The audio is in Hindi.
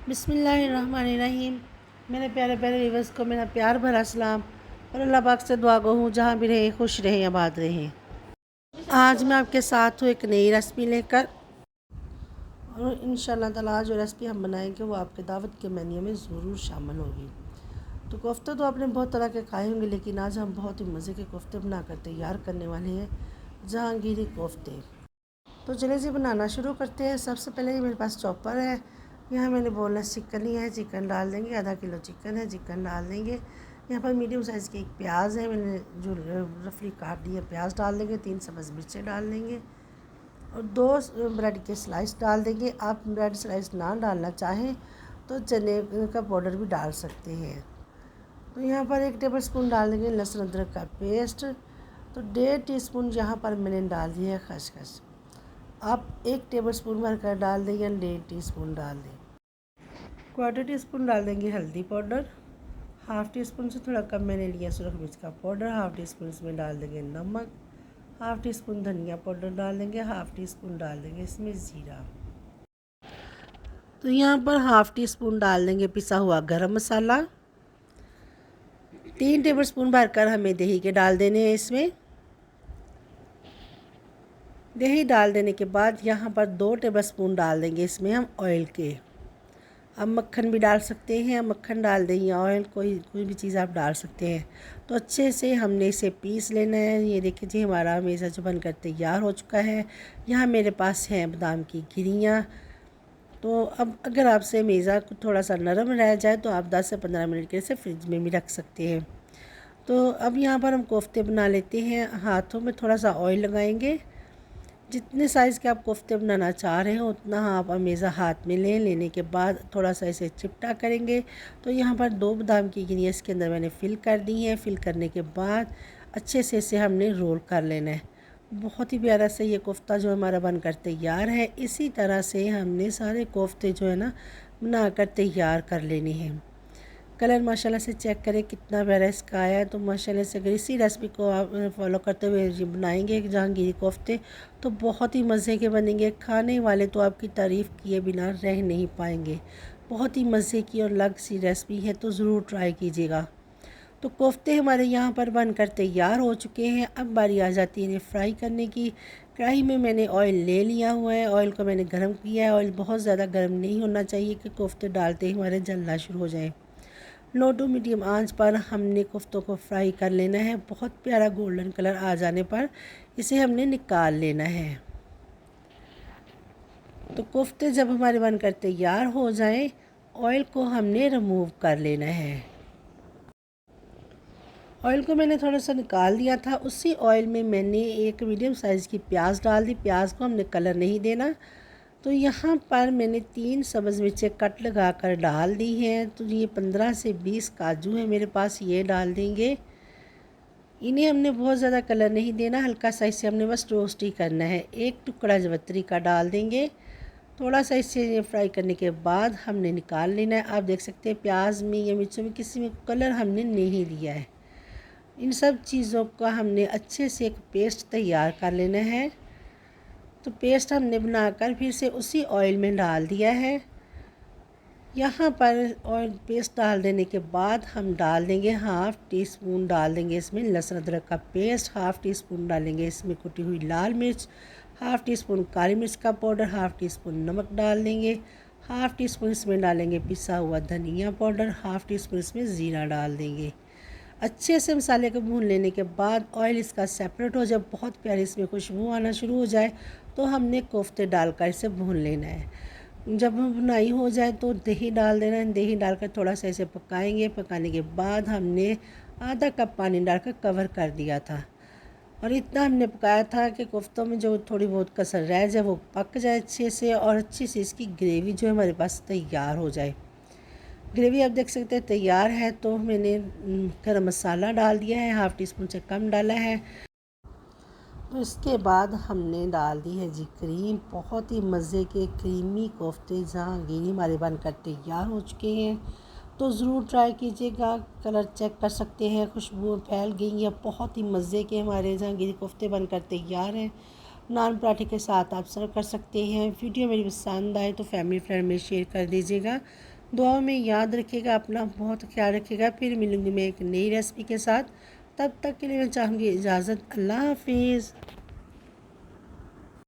बिस्मिल्लाहिर्रहमानिर्रहीम। मेरे प्यारे प्यारे व्यूअर्स को मेरा प्यार भरा सलाम और अल्लाह पाक से दुआ गो हूँ जहाँ भी रहे खुश रहें आबाद रहें। आज मैं आपके साथ हूँ एक नई रेसिपी लेकर और इंशाल्लाह ताला जो रेसिपी हम बनाएंगे वो आपके दावत के मेन्यू में ज़रूर शामिल होगी। तो कोफ्ते तो आपने बहुत तरह के खाए होंगे, लेकिन आज हम बहुत ही मज़े के कोफ्ते बनाकर तैयार करने वाले हैं, जहांगीरी कोफ्ते। तो चलिए जी बनाना शुरू करते हैं। सबसे पहले मेरे पास चॉपर है। यहाँ मैंने बोनलेस चिकन लिया है, चिकन डाल देंगे। आधा किलो चिकन है, चिकन डाल देंगे। यहाँ पर मीडियम साइज़ की एक प्याज है, मैंने जो रफली काट दिया प्याज डाल देंगे। 3 सब्ज़ मिर्चें डाल देंगे और 2 ब्रेड के स्लाइस डाल देंगे। आप ब्रेड स्लाइस ना डालना चाहें तो चने का पाउडर भी डाल सकते हैं। तो यहाँ पर 1 टेबल स्पून डाल देंगे लहसुन अदरक का पेस्ट। तो 1.5 टीस्पून यहाँ पर मैंने डाल दिया है खसखस। आप 1 टेबल स्पून भरकर डाल दें या 1.5 टीस्पून डाल दें। 1/4 टीस्पून डाल देंगे हल्दी पाउडर। 1/2 टीस्पून से थोड़ा कम मैंने लिया सुरख मिर्च का पाउडर। 1/2 टीस्पून इसमें डाल देंगे नमक। 1/2 टीस्पून धनिया पाउडर डाल देंगे। 1/2 टीस्पून डाल देंगे इसमें ज़ीरा। तो यहाँ पर 1/2 टीस्पून डाल देंगे पिसा हुआ गरम मसाला। 3 टेबल स्पून भरकर हमें दही के डाल देने हैं इसमें। दही डाल देने के बाद यहाँ पर 2 टेबल स्पून डाल देंगे इसमें हम ऑयल के। अब मक्खन भी डाल सकते हैं, मक्खन डाल दें या ऑयल, कोई भी चीज़ आप डाल सकते हैं। तो अच्छे से हमने इसे पीस लेना है। ये देखिए जी हमारा मेज़ा जो बनकर तैयार हो चुका है। यहाँ मेरे पास हैं बादाम की गिरियाँ। तो अब अगर आपसे मेज़ा थोड़ा सा नरम रह जाए तो आप 10 से 15 मिनट के लिए फ्रिज में भी रख सकते हैं। तो अब यहाँ पर हम कोफ्ते बना लेते हैं। हाथों में थोड़ा सा ऑयल लगाएंगे। जितने साइज़ के आप कोफ्ते बनाना चाह रहे हो उतना आप अमेज़ा हाथ में लेने के बाद थोड़ा सा इसे चिपटा करेंगे। तो यहाँ पर 2 बादाम की गिरियाँ इसके अंदर मैंने फ़िल कर दी हैं। फ़िल करने के बाद अच्छे से इसे हमने रोल कर लेना है। बहुत ही प्यारा से ये कोफ्ता जो हमारा बनकर तैयार है। इसी तरह से हमने सारे कोफ्ते जो है ना बनाकर तैयार कर लेने हैं। कलर माशाल्लाह से चेक करें कितना प्यारा इसका आया है। तो माशाल्लाह से अगर इसी रेसिपी को आप फॉलो करते हुए ये बनाएंगे जहांगीरी कोफ्ते तो बहुत ही मज़े के बनेंगे। खाने वाले तो आपकी तारीफ़ किए बिना रह नहीं पाएंगे। बहुत ही मज़े की और अलग सी रेसिपी है, तो ज़रूर ट्राई कीजिएगा। तो कोफ्ते हमारे यहाँ पर बनकर तैयार हो चुके हैं। अब बारी आ जाती है इन्हें फ्राई करने की। कढ़ाई में मैंने ऑयल ले लिया हुआ है। ऑयल को मैंने गर्म किया है। ऑयल बहुत ज़्यादा गर्म नहीं होना चाहिए कि कोफ्ते डालते ही हमारे जलना शुरू हो जाए। लो टू मीडियम आंच पर हमने कोफ्तों को फ्राई कर लेना है। बहुत प्यारा गोल्डन कलर आ जाने पर इसे हमने निकाल लेना है। तो कोफ्ते जब हमारे बनकर तैयार हो जाएं, ऑयल को हमने रिमूव कर लेना है। ऑयल को मैंने थोड़ा सा निकाल दिया था। उसी ऑयल में मैंने एक मीडियम साइज़ की प्याज डाल दी। प्याज को हमने कलर नहीं देना। तो यहाँ पर मैंने 3 सब्ज़ मिर्चें कट लगा कर डाल दी हैं। तो ये 15 से 20 काजू हैं मेरे पास, ये डाल देंगे। इन्हें हमने बहुत ज़्यादा कलर नहीं देना, हल्का सा इसे हमने बस रोस्ट ही करना है। 1 टुकड़ा जवत्री का डाल देंगे। थोड़ा सा इसे फ्राई करने के बाद हमने निकाल लेना है। आप देख सकते हैं प्याज में या मिर्चों में किसी में कलर हमने नहीं दिया है। इन सब चीज़ों का हमने अच्छे से एक पेस्ट तैयार कर लेना है। तो पेस्ट हमने बनाकर फिर से उसी ऑयल में डाल दिया है। यहाँ पर ऑयल पेस्ट डाल देने के बाद हम डाल देंगे 1/2 टीस्पून डाल देंगे इसमें लहसुन अदरक का पेस्ट। 1/2 टीस्पून डालेंगे इसमें कुटी हुई लाल मिर्च। 1/2 टीस्पून काली मिर्च का पाउडर। 1/2 टीस्पून नमक डाल देंगे। 1/2 टीस्पून इसमें डालेंगे पिसा हुआ धनिया पाउडर। 1/2 टीस्पून इसमें ज़ीरा डाल देंगे। अच्छे से मसाले को भून लेने के बाद ऑयल इसका सेपरेट हो जाए, बहुत प्यारी इसमें खुशबू आना शुरू हो जाए, तो हमने कोफ्ते डालकर इसे भून लेना है। जब भुनाई हो जाए तो दही डाल देना है। दही डालकर थोड़ा सा इसे पकाएंगे। पकाने के बाद हमने आधा कप पानी डालकर कवर कर दिया था और इतना हमने पकाया था कि कोफ्तों में जो थोड़ी बहुत कसर रह जाए वो पक जाए अच्छे से और अच्छी सी इसकी ग्रेवी जो है हमारे पास तैयार हो जाए। ग्रेवी आप देख सकते हैं तैयार है। तो मैंने गरम मसाला डाल दिया है, 1/2 टीस्पून से कम डाला है। तो इसके बाद हमने डाल दी है जी क्रीम। बहुत ही मज़े के क्रीमी कोफ्ते जहांगीरी हमारे बनकर तैयार हो चुके हैं। तो ज़रूर ट्राई कीजिएगा। कलर चेक कर सकते हैं, खुशबू फैल गई है। बहुत ही मज़े के हमारे जहांगीरी कोफ्ते बनकर तैयार हैं। नान पराठे के साथ आप सर्व कर सकते हैं। वीडियो मेरी पसंद आए तो फैमिली फ्रेंड में शेयर कर दीजिएगा। दुआओं में याद रखिएगा, अपना बहुत ख्याल रखिएगा। फिर मिलूँगी मैं एक नई रेसिपी के साथ। तब तक के लिए मैं चाहूँगी इजाज़त। अल्लाह हाफिज़।